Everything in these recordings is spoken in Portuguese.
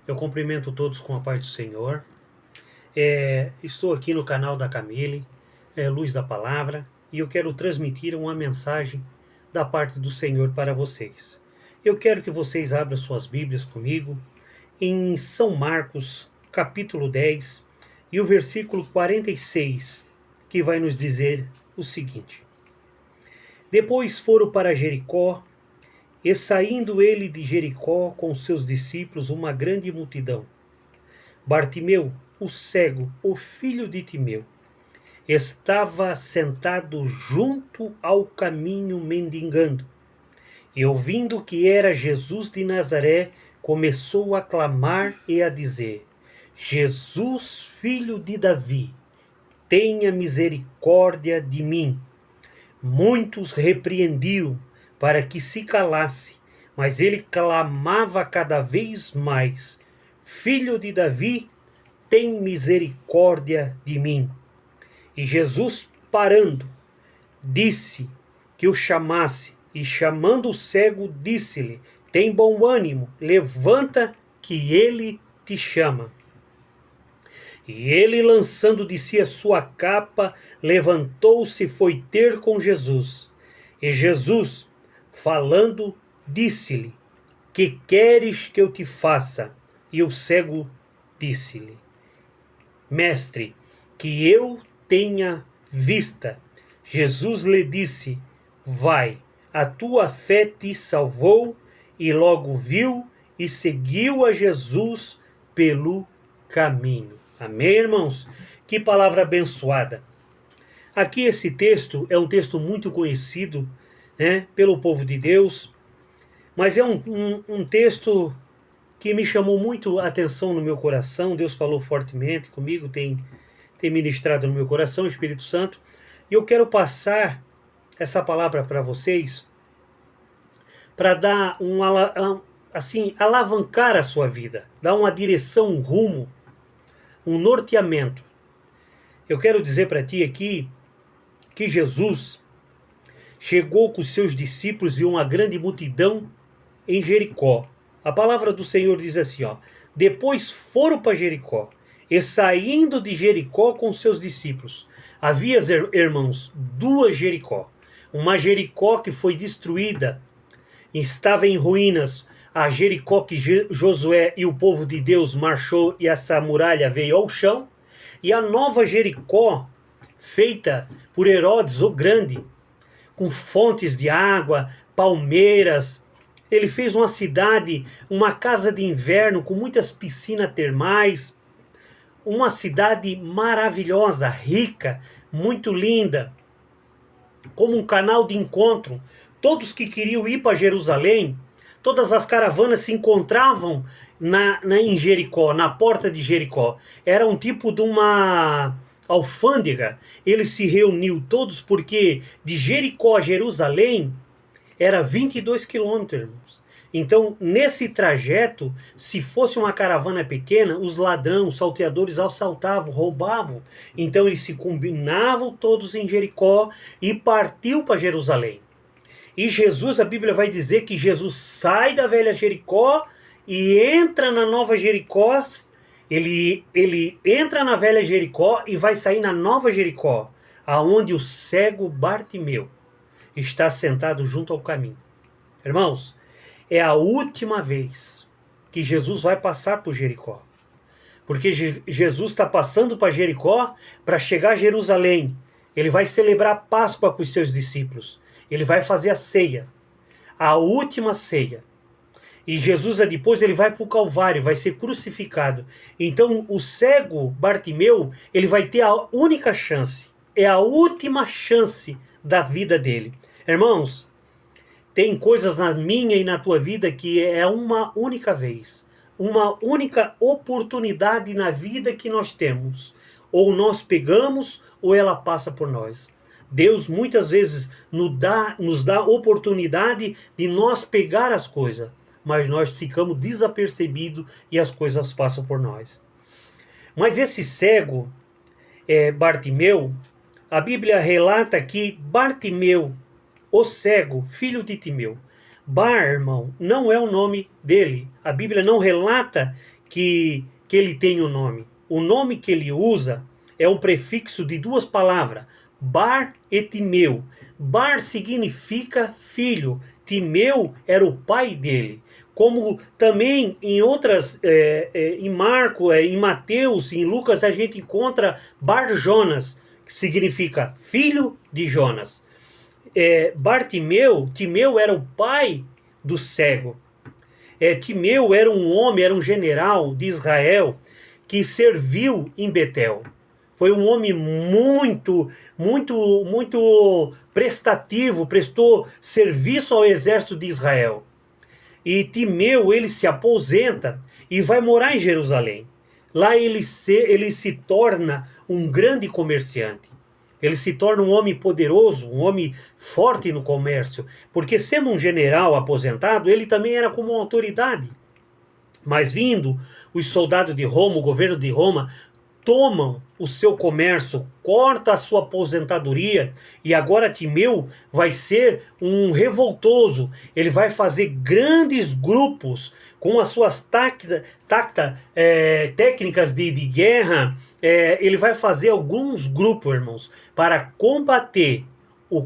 Eu cumprimento todos com a paz do Senhor. Estou aqui no canal da Camille, Luz da Palavra, e eu quero transmitir uma mensagem da parte do Senhor para vocês. Eu quero que vocês abram suas Bíblias comigo em São Marcos, capítulo 10, e o versículo 46, que vai nos dizer o seguinte: Depois foram para Jericó, e saindo ele de Jericó com seus discípulos, uma grande multidão. Bartimeu, o cego, o filho de Timeu, estava sentado junto ao caminho mendigando. E ouvindo que era Jesus de Nazaré, começou a clamar e a dizer: Jesus, filho de Davi, tenha misericórdia de mim. Muitos repreendiam para que se calasse, mas ele clamava cada vez mais: Filho de Davi, tem misericórdia de mim. E Jesus, parando, disse que o chamasse, e chamando o cego, disse-lhe: Tem bom ânimo, levanta, que ele te chama. E ele, lançando de si a sua capa, levantou-se e foi ter com Jesus. E Jesus, falando, disse-lhe: Que queres que eu te faça? E o cego disse-lhe: Mestre, que eu tenha vista. Jesus lhe disse: Vai, a tua fé te salvou. E logo viu e seguiu a Jesus pelo caminho. Amém, irmãos? Que palavra abençoada. Aqui esse texto é um texto muito conhecido, né, pelo povo de Deus, mas é um texto que me chamou muito a atenção no meu coração. Deus falou fortemente comigo, tem ministrado no meu coração, o Espírito Santo, e eu quero passar essa palavra para vocês para dar alavancar a sua vida, dar uma direção, um rumo, um norteamento. Eu quero dizer para ti aqui que Jesus chegou com seus discípulos e uma grande multidão em Jericó. A palavra do Senhor diz assim, depois foram para Jericó, e saindo de Jericó com seus discípulos. Havia, irmãos, duas Jericó. Uma Jericó que foi destruída, estava em ruínas. A Jericó que Josué e o povo de Deus marchou e essa muralha veio ao chão. E a nova Jericó, feita por Herodes o Grande, com fontes de água, palmeiras. Ele fez uma cidade, uma casa de inverno com muitas piscinas termais, uma cidade maravilhosa, rica, muito linda, como um canal de encontro. Todos que queriam ir para Jerusalém, todas as caravanas se encontravam em Jericó, na porta de Jericó. Era um tipo de uma alfândega. Ele se reuniu todos porque de Jericó a Jerusalém era 22 quilômetros, irmãos. Então, nesse trajeto, se fosse uma caravana pequena, os ladrões, os salteadores assaltavam, roubavam. Então, eles se combinavam todos em Jericó e partiu para Jerusalém. E Jesus, a Bíblia vai dizer que Jesus sai da velha Jericó e entra na nova Jericó. Ele entra na velha Jericó e vai sair na nova Jericó, aonde o cego Bartimeu está sentado junto ao caminho. Irmãos, é a última vez que Jesus vai passar por Jericó. Porque Jesus está passando para Jericó para chegar a Jerusalém. Ele vai celebrar a Páscoa com os seus discípulos. Ele vai fazer a ceia, a última ceia. E Jesus, depois, ele vai para o Calvário, vai ser crucificado. Então, o cego Bartimeu, ele vai ter a única chance. É a última chance da vida dele. Irmãos, tem coisas na minha e na tua vida que é uma única vez. Uma única oportunidade na vida que nós temos. Ou nós pegamos, ou ela passa por nós. Deus muitas vezes nos dá oportunidade de nós pegar as coisas, mas nós ficamos desapercebidos e as coisas passam por nós. Mas esse cego, Bartimeu, a Bíblia relata que Bartimeu, o cego, filho de Timeu. Bar, irmão, não é o nome dele. A Bíblia não relata que ele tem o nome. O nome que ele usa é um prefixo de duas palavras, Bar e Timeu. Bar significa filho, Timeu era o pai dele. Como também em outras, em Marco, em Mateus, em Lucas, a gente encontra Bar Jonas, que significa filho de Jonas. Bartimeu, Timeu era o pai do cego. Timeu era um homem, era um general de Israel que serviu em Betel. Foi um homem muito prestativo, prestou serviço ao exército de Israel. E Timeu, ele se aposenta e vai morar em Jerusalém. Lá ele se torna um grande comerciante. Ele se torna um homem poderoso, um homem forte no comércio, porque sendo um general aposentado, ele também era como uma autoridade. Mas vindo os soldados de Roma, o governo de Roma, tomam o seu comércio, corta a sua aposentadoria, e agora Timeu vai ser um revoltoso. Ele vai fazer grandes grupos com as suas técnicas de guerra. Ele vai fazer alguns grupos, irmãos, para combater o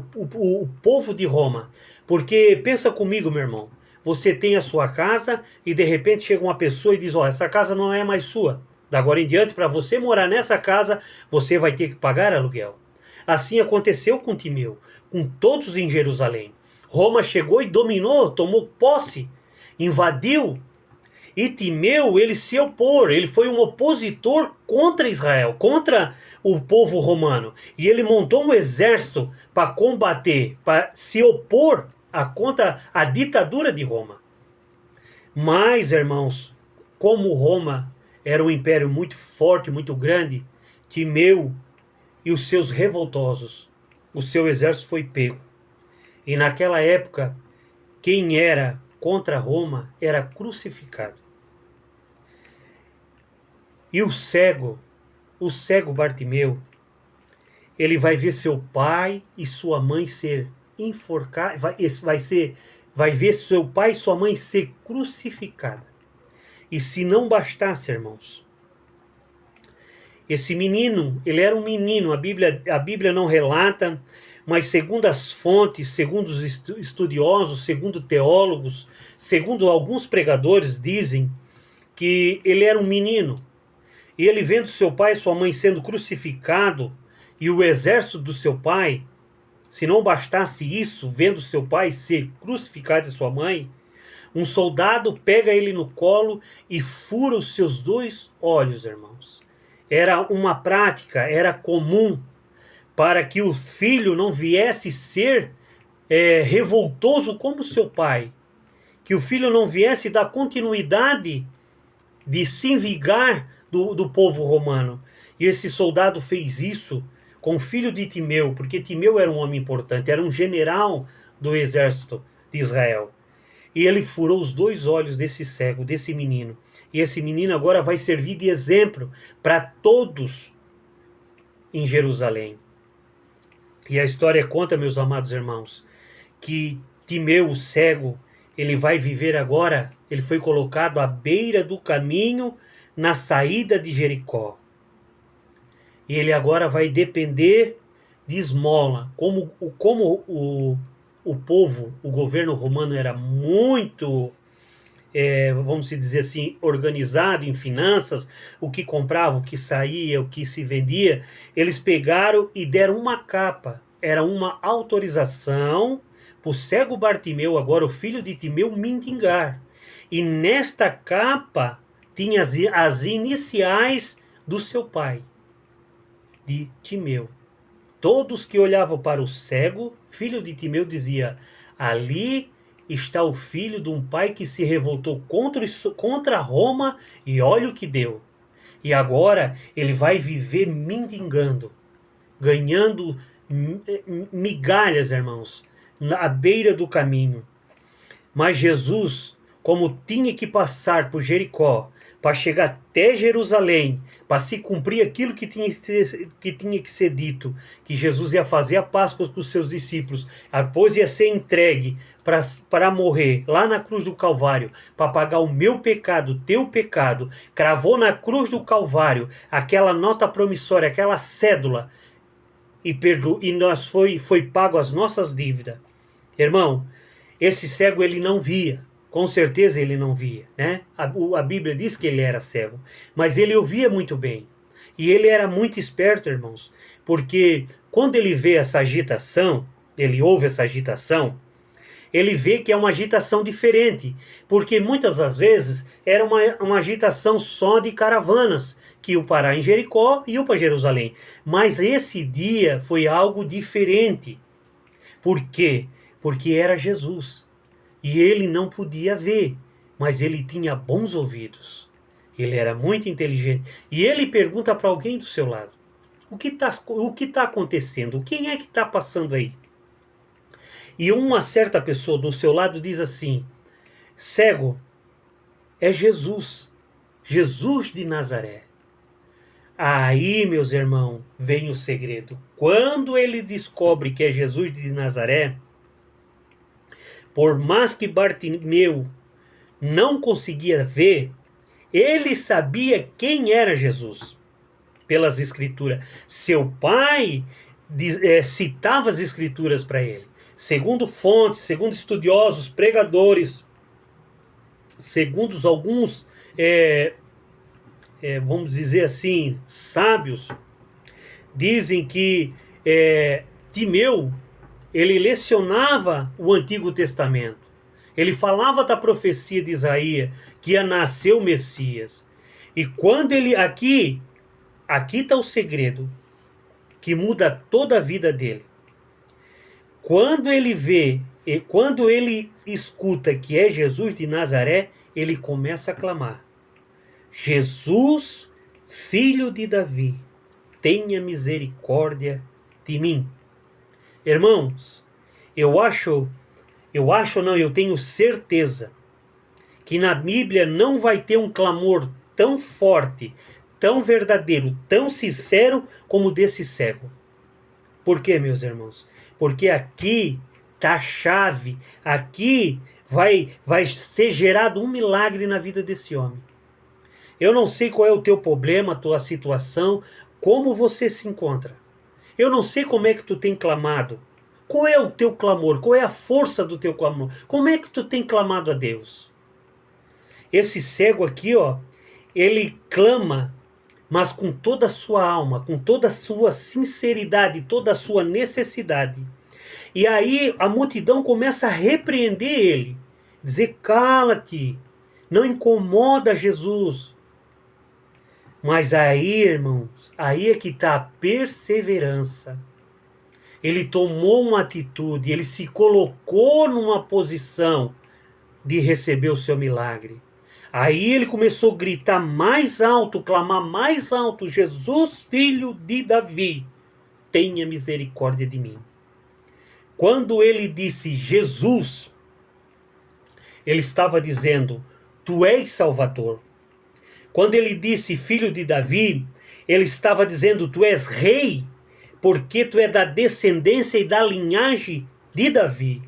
povo de Roma. Porque pensa comigo, meu irmão, você tem a sua casa e de repente chega uma pessoa e diz: ó, essa casa não é mais sua. Da agora em diante, para você morar nessa casa, você vai ter que pagar aluguel. Assim aconteceu com Timeu, com todos em Jerusalém. Roma chegou e dominou, tomou posse, invadiu. E Timeu, ele se opôs, ele foi um opositor contra Israel, contra o povo romano. E ele montou um exército para combater, para se opor contra a ditadura de Roma. Mas, irmãos, como Roma era um império muito forte, muito grande, Timeu e os seus revoltosos, o seu exército foi pego. E naquela época, quem era contra Roma era crucificado. E o cego Bartimeu, ele vai ver seu pai e sua mãe ser enforcados, vai ver seu pai e sua mãe ser crucificados. E se não bastasse, irmãos, esse menino, ele era um menino, a Bíblia não relata, mas segundo as fontes, segundo os estudiosos, segundo teólogos, segundo alguns pregadores, dizem que ele era um menino. E ele vendo seu pai e sua mãe sendo crucificado, e o exército do seu pai, se não bastasse isso, vendo seu pai ser crucificado e sua mãe, um soldado pega ele no colo e fura os seus 2 olhos, irmãos. Era uma prática, era comum para que o filho não viesse ser revoltoso como seu pai. Que o filho não viesse dar continuidade de se vingar do povo romano. E esse soldado fez isso com o filho de Timeu, porque Timeu era um homem importante, era um general do exército de Israel. E ele furou os 2 olhos desse cego, desse menino. E esse menino agora vai servir de exemplo para todos em Jerusalém. E a história conta, meus amados irmãos, que Timeu, o cego, ele vai viver agora, ele foi colocado à beira do caminho na saída de Jericó. E ele agora vai depender de esmola. Como o povo, o governo romano era muito, vamos dizer assim, organizado em finanças, o que comprava, o que saía, o que se vendia, eles pegaram e deram uma capa. Era uma autorização para o cego Bartimeu, agora o filho de Timeu, mendigar. E nesta capa tinha as iniciais do seu pai, de Timeu. Todos que olhavam para o cego, filho de Timeu, dizia: ali está o filho de um pai que se revoltou contra Roma e olha o que deu. E agora ele vai viver mendigando, ganhando migalhas, irmãos, à beira do caminho. Mas Jesus, como tinha que passar por Jericó, para chegar até Jerusalém, para se cumprir aquilo que tinha que ser dito, que Jesus ia fazer a Páscoa com os seus discípulos, depois ia ser entregue para morrer lá na cruz do Calvário, para pagar o meu pecado, o teu pecado, cravou na cruz do Calvário aquela nota promissória, aquela cédula, e nós foi pago as nossas dívidas. Irmão, esse cego ele não via. Com certeza ele não via, né? A Bíblia diz que ele era cego, mas ele ouvia muito bem. E ele era muito esperto, irmãos, porque quando ele vê essa agitação, ele ouve essa agitação, ele vê que é uma agitação diferente, porque muitas das vezes era uma agitação só de caravanas, que iam parar em Jericó e iam para Jerusalém. Mas esse dia foi algo diferente. Por quê? Porque era Jesus. E ele não podia ver, mas ele tinha bons ouvidos. Ele era muito inteligente. E ele pergunta para alguém do seu lado: o que tá acontecendo? Quem é que está passando aí? E uma certa pessoa do seu lado diz assim: cego, é Jesus. Jesus de Nazaré. Aí, meus irmãos, vem o segredo. Quando ele descobre que é Jesus de Nazaré, por mais que Bartimeu não conseguia ver, ele sabia quem era Jesus pelas escrituras. Seu pai citava as escrituras para ele. Segundo fontes, segundo estudiosos, pregadores, segundo alguns, vamos dizer assim, sábios, dizem que Timeu, ele lecionava o Antigo Testamento. Ele falava da profecia de Isaías, que ia nascer o Messias. E quando ele, aqui está o segredo, que muda toda a vida dele. Quando ele vê, e quando ele escuta que é Jesus de Nazaré, ele começa a clamar: Jesus, filho de Davi, tenha misericórdia de mim. Irmãos, eu tenho certeza que na Bíblia não vai ter um clamor tão forte, tão verdadeiro, tão sincero como desse cego. Por quê, meus irmãos? Porque aqui está a chave, aqui vai ser gerado um milagre na vida desse homem. Eu não sei qual é o teu problema, a tua situação, como você se encontra. Eu não sei como é que tu tem clamado. Qual é o teu clamor? Qual é a força do teu clamor? Como é que tu tem clamado a Deus? Esse cego aqui, ó, ele clama, mas com toda a sua alma, com toda a sua sinceridade, toda a sua necessidade. E aí a multidão começa a repreender ele, dizer: cala-te, não incomoda Jesus. Mas aí, irmãos, aí é que está a perseverança. Ele tomou uma atitude, ele se colocou numa posição de receber o seu milagre. Aí ele começou a gritar mais alto, clamar mais alto: Jesus, filho de Davi, tenha misericórdia de mim. Quando ele disse Jesus, ele estava dizendo: tu és Salvador. Quando ele disse filho de Davi, ele estava dizendo: tu és rei, porque tu é da descendência e da linhagem de Davi.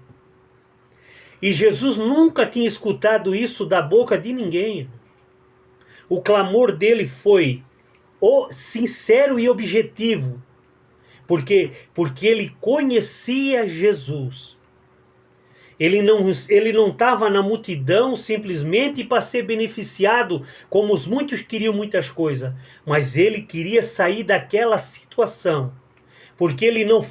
E Jesus nunca tinha escutado isso da boca de ninguém. O clamor dele foi sincero e objetivo, porque ele conhecia Jesus. Ele não estava na multidão simplesmente para ser beneficiado, como os muitos queriam muitas coisas, mas ele queria sair daquela situação, porque ele não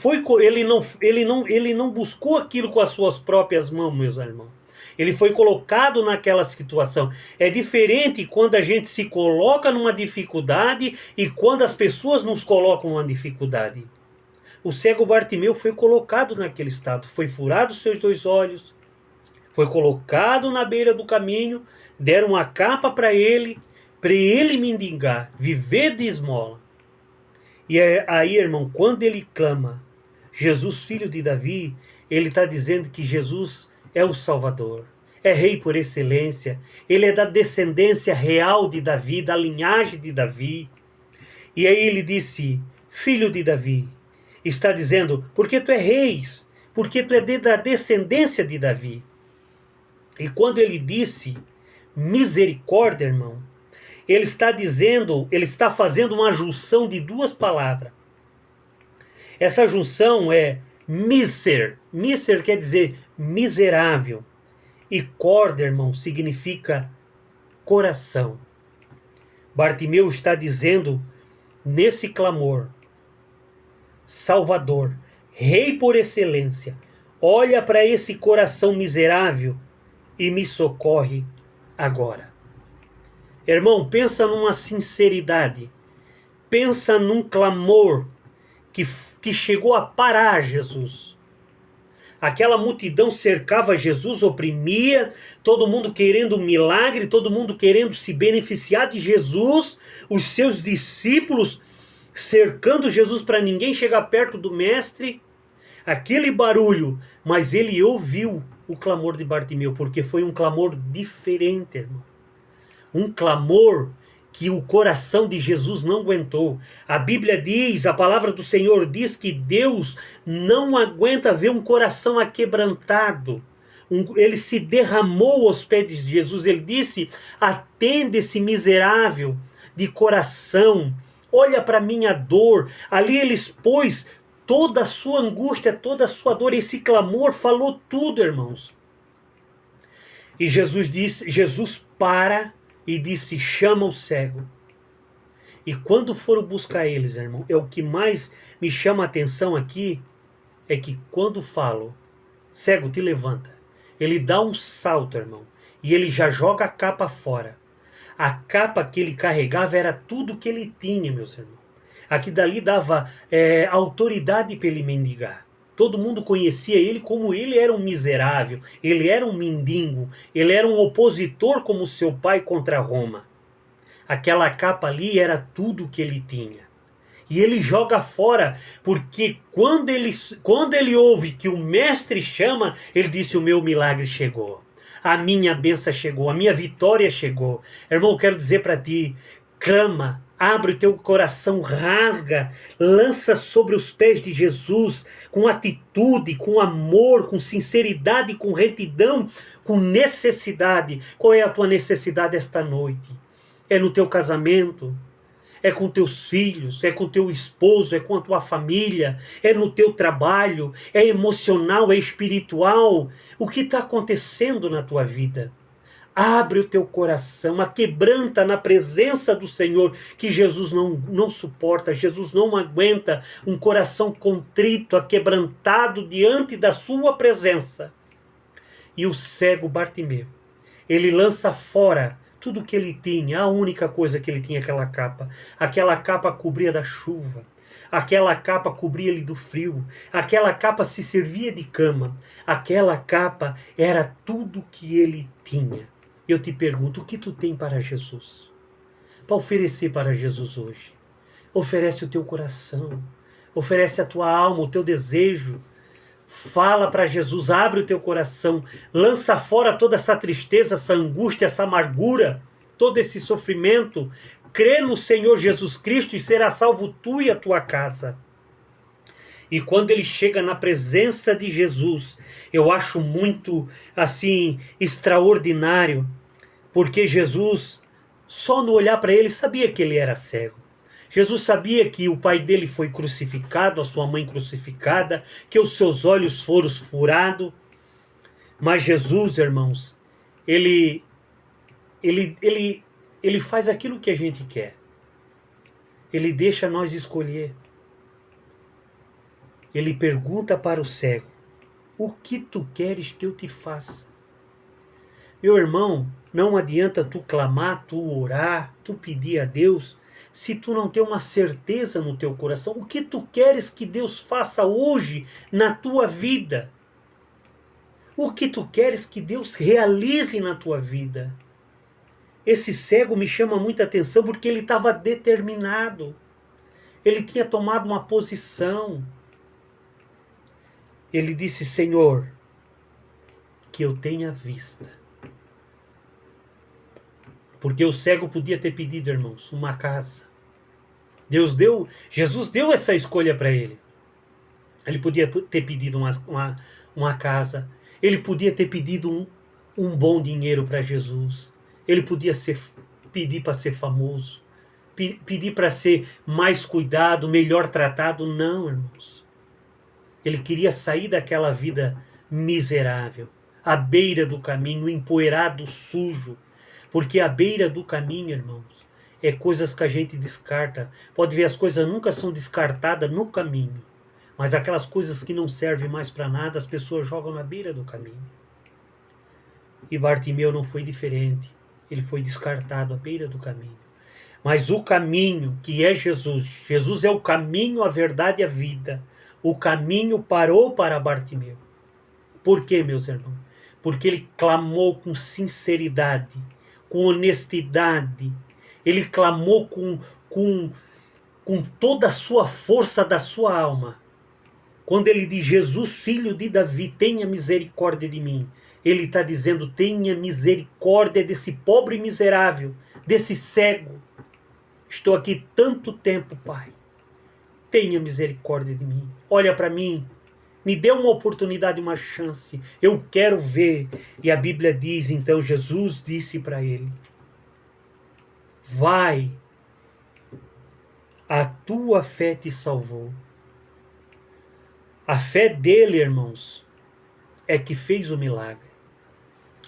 buscou aquilo com as suas próprias mãos, meus irmãos. Ele foi colocado naquela situação. É diferente quando a gente se coloca numa dificuldade e quando as pessoas nos colocam numa dificuldade. O cego Bartimeu foi colocado naquele estado, foi furado os seus 2 olhos, foi colocado na beira do caminho, deram uma capa para ele mendigar, viver de esmola. E aí, irmão, quando ele clama, Jesus, filho de Davi, ele está dizendo que Jesus é o Salvador, é rei por excelência, ele é da descendência real de Davi, da linhagem de Davi. E aí ele disse, filho de Davi, está dizendo, porque tu é reis, porque tu é da descendência de Davi. E quando ele disse misericórdia, irmão, ele está dizendo, ele está fazendo uma junção de duas palavras. Essa junção é miser. Miser quer dizer miserável. E corda, irmão, significa coração. Bartimeu está dizendo nesse clamor, Salvador, Rei por excelência, olha para esse coração miserável e me socorre agora. Irmão, pensa numa sinceridade, pensa num clamor que chegou a parar Jesus. Aquela multidão cercava Jesus, oprimia, todo mundo querendo um milagre, todo mundo querendo se beneficiar de Jesus, os seus discípulos cercando Jesus para ninguém chegar perto do mestre. Aquele barulho, mas ele ouviu o clamor de Bartimeu, porque foi um clamor diferente, irmão. Um clamor que o coração de Jesus não aguentou. A Bíblia diz, a palavra do Senhor diz que Deus não aguenta ver um coração aquebrantado. Ele se derramou aos pés de Jesus. Ele disse, atende esse miserável de coração. Olha para a minha dor. Ali ele expôs toda a sua angústia, toda a sua dor. Esse clamor falou tudo, irmãos. E Jesus para e disse, chama o cego. E quando foram buscar eles, irmão, é o que mais me chama a atenção aqui, é que quando falo, cego, te levanta, ele dá um salto, irmão, e ele já joga a capa fora. A capa que ele carregava era tudo que ele tinha, meus irmãos. Aqui dali dava autoridade para ele mendigar. Todo mundo conhecia ele como ele era um miserável, ele era um mendigo, ele era um opositor como seu pai contra Roma. Aquela capa ali era tudo que ele tinha. E ele joga fora, porque quando ele ouve que o mestre chama, ele disse, o meu milagre chegou. A minha bênção chegou, a minha vitória chegou. Irmão, eu quero dizer para ti, clama, abre o teu coração, rasga, lança sobre os pés de Jesus, com atitude, com amor, com sinceridade, com retidão, com necessidade. Qual é a tua necessidade esta noite? É no teu casamento? É com teus filhos? É com teu esposo? É com a tua família? É no teu trabalho? É emocional? É espiritual? O que está acontecendo na tua vida? Abre o teu coração, aquebranta na presença do Senhor, que Jesus não suporta, Jesus não aguenta um coração contrito, aquebrantado diante da sua presença. E o cego Bartimeu, ele lança fora tudo que ele tinha, a única coisa que ele tinha, aquela capa cobria da chuva, aquela capa cobria ele do frio, aquela capa se servia de cama, aquela capa era tudo que ele tinha. Eu te pergunto, o que tu tem para Jesus? Para oferecer para Jesus hoje? Oferece o teu coração, oferece a tua alma, o teu desejo. Fala para Jesus, abre o teu coração, lança fora toda essa tristeza, essa angústia, essa amargura, todo esse sofrimento. Crê no Senhor Jesus Cristo e será salvo tu e a tua casa. E quando ele chega na presença de Jesus, eu acho muito assim extraordinário, porque Jesus, só no olhar para ele, sabia que ele era cego. Jesus sabia que o pai dele foi crucificado, a sua mãe crucificada, que os seus olhos foram furados. Mas Jesus, irmãos, ele faz aquilo que a gente quer. Ele deixa nós escolher. Ele pergunta para o cego, o que tu queres que eu te faça? Meu irmão, não adianta tu clamar, tu orar, tu pedir a Deus, se tu não tem uma certeza no teu coração. O que tu queres que Deus faça hoje na tua vida? O que tu queres que Deus realize na tua vida? Esse cego me chama muita atenção porque ele estava determinado. Ele tinha tomado uma posição. Ele disse, Senhor, que eu tenha vista. Porque o cego podia ter pedido, irmãos, uma casa. Jesus deu essa escolha para ele. Ele podia ter pedido uma casa. Ele podia ter pedido um bom dinheiro para Jesus. Ele podia pedir para ser famoso. Pedir para ser mais cuidado, melhor tratado. Não, irmãos. Ele queria sair daquela vida miserável, à beira do caminho, empoeirado, sujo. Porque à beira do caminho, irmãos, é coisas que a gente descarta. Pode ver, as coisas nunca são descartadas no caminho. Mas aquelas coisas que não servem mais para nada, as pessoas jogam na beira do caminho. E Bartimeu não foi diferente. Ele foi descartado à beira do caminho. Mas o caminho, que é Jesus, Jesus é o caminho, a verdade e a vida. O caminho parou para Bartimeu. Por quê, meus irmãos? Porque ele clamou com sinceridade, com honestidade. Ele clamou com toda a sua força da sua alma. Quando ele diz, Jesus, filho de Davi, tenha misericórdia de mim. Ele está dizendo, tenha misericórdia desse pobre miserável, desse cego. Estou aqui tanto tempo, Pai. Tenha misericórdia de mim. Olha para mim. Me dê uma oportunidade, uma chance. Eu quero ver. E a Bíblia diz, então, Jesus disse para ele, vai, a tua fé te salvou. A fé dele, irmãos, é que fez o milagre.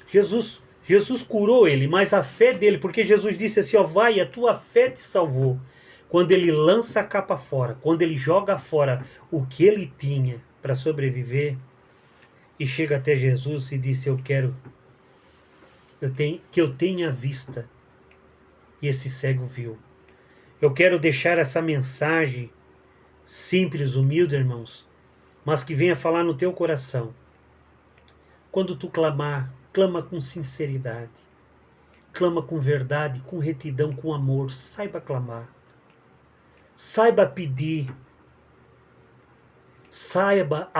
Jesus curou ele, mas a fé dele, porque Jesus disse assim, ó, vai, a tua fé te salvou. Quando ele lança a capa fora, quando ele joga fora o que ele tinha para sobreviver, e chega até Jesus e disse, que eu tenha vista. E esse cego viu. Eu quero deixar essa mensagem simples, humilde, irmãos, mas que venha falar no teu coração. Quando tu clamar, clama com sinceridade. Clama com verdade, com retidão, com amor. Saiba clamar. Saiba pedir. Saiba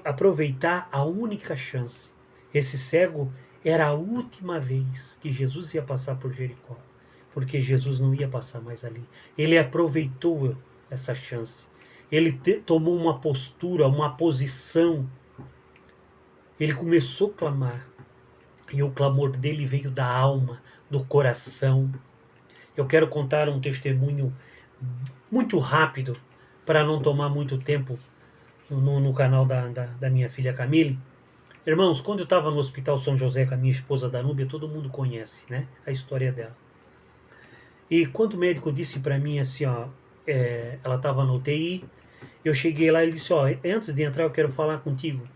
aproveitar a única chance. Esse cego era a última vez que Jesus ia passar por Jericó. Porque Jesus não ia passar mais ali. Ele aproveitou essa chance. Ele tomou uma postura, uma posição. Ele começou a clamar. E o clamor dele veio da alma, do coração. Eu quero contar um testemunho muito rápido, para não tomar muito tempo no canal da minha filha Camille. Irmãos, quando eu estava no Hospital São José com a minha esposa Danúbia, todo mundo conhece, né, a história dela. E quando o médico disse para mim assim, ó, ela estava no UTI, eu cheguei lá e ele disse, ó, antes de entrar eu quero falar contigo.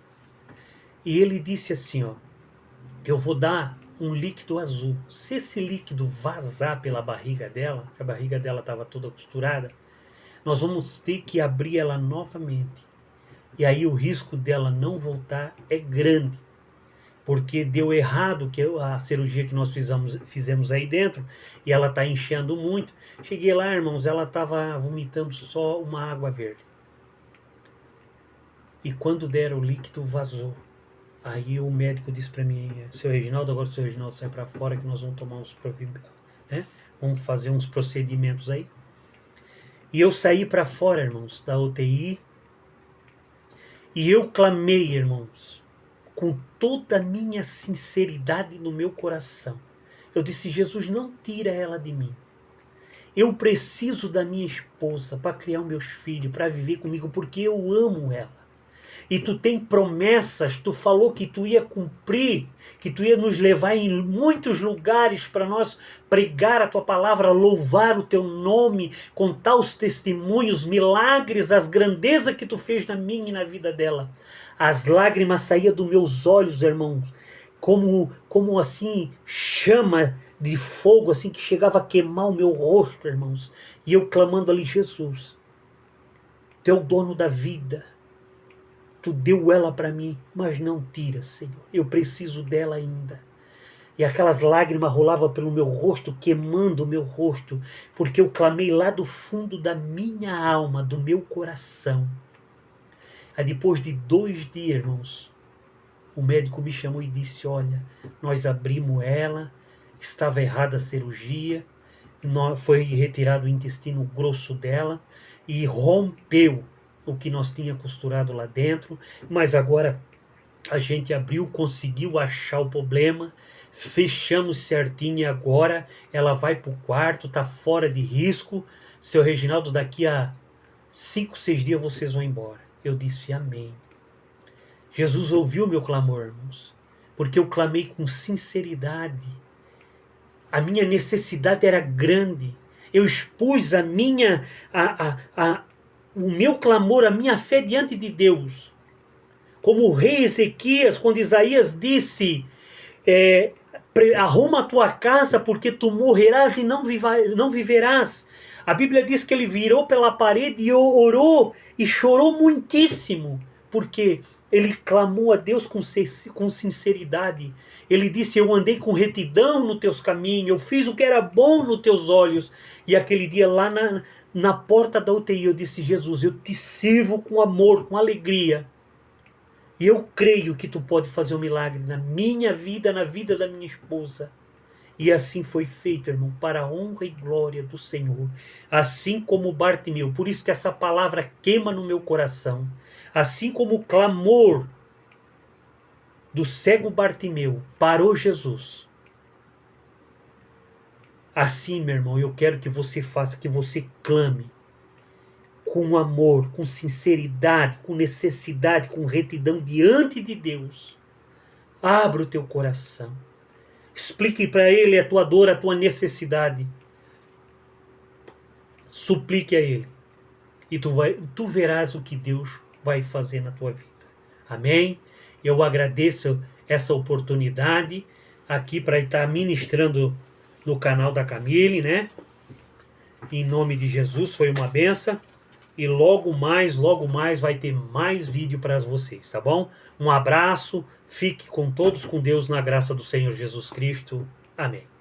E ele disse assim, ó, eu vou dar um líquido azul. Se esse líquido vazar pela barriga dela, que a barriga dela estava toda costurada, nós vamos ter que abrir ela novamente. E aí o risco dela não voltar é grande. Porque deu errado a cirurgia que nós fizemos aí dentro, e ela está inchando muito. Cheguei lá, irmãos, ela estava vomitando só uma água verde. E quando deram o líquido, vazou. Aí o médico disse para mim, seu Reginaldo, agora o seu Reginaldo sai para fora que nós vamos tomar né? Vamos fazer uns procedimentos aí. E eu saí para fora, irmãos, da UTI. E eu clamei, irmãos, com toda a minha sinceridade no meu coração. Eu disse, Jesus, não tira ela de mim. Eu preciso da minha esposa para criar os meus filhos, para viver comigo, porque eu amo ela. E tu tem promessas, tu falou que tu ia cumprir, que tu ia nos levar em muitos lugares para nós pregar a tua palavra, louvar o teu nome, contar os testemunhos, milagres, as grandezas que tu fez na minha e na vida dela. As lágrimas saíam dos meus olhos, irmãos, como assim, chama de fogo, assim, que chegava a queimar o meu rosto, irmãos. E eu clamando ali, Jesus, tu é o dono da vida. Tu deu ela para mim, mas não tira, Senhor. Eu preciso dela ainda. E aquelas lágrimas rolavam pelo meu rosto, queimando o meu rosto, porque eu clamei lá do fundo da minha alma, do meu coração. Aí depois de 2 dias, irmãos, o médico me chamou e disse, olha, nós abrimos ela, estava errada a cirurgia, foi retirado o intestino grosso dela e rompeu o que nós tinha costurado lá dentro, mas agora a gente abriu, conseguiu achar o problema, fechamos certinho e agora ela vai para o quarto, está fora de risco. Seu Reginaldo, daqui a 5, 6 dias vocês vão embora. Eu disse amém. Jesus ouviu meu clamor, irmãos, porque eu clamei com sinceridade. A minha necessidade era grande. Eu expus o meu clamor, a minha fé diante de Deus. Como o rei Ezequias, quando Isaías disse, arruma a tua casa porque tu morrerás e não viverás. A Bíblia diz que ele virou pela parede e orou e chorou muitíssimo, porque ele clamou a Deus com sinceridade. Ele disse, eu andei com retidão nos teus caminhos, eu fiz o que era bom nos teus olhos. E aquele dia lá na porta da UTI eu disse, Jesus, eu te sirvo com amor, com alegria. E eu creio que tu pode fazer um milagre na minha vida, na vida da minha esposa. E assim foi feito, irmão, para a honra e glória do Senhor. Assim como Bartimeu, por isso que essa palavra queima no meu coração. Assim como o clamor do cego Bartimeu parou Jesus. Assim, meu irmão, eu quero que você faça, que você clame com amor, com sinceridade, com necessidade, com retidão diante de Deus. Abra o teu coração. Explique para Ele a tua dor, a tua necessidade. Suplique a Ele. E tu verás o que Deus vai fazer na tua vida. Amém? Eu agradeço essa oportunidade aqui para estar ministrando no canal da Camille, né? Em nome de Jesus, foi uma benção. E logo mais vai ter mais vídeo para vocês, tá bom? Um abraço, fique com todos com Deus na graça do Senhor Jesus Cristo. Amém.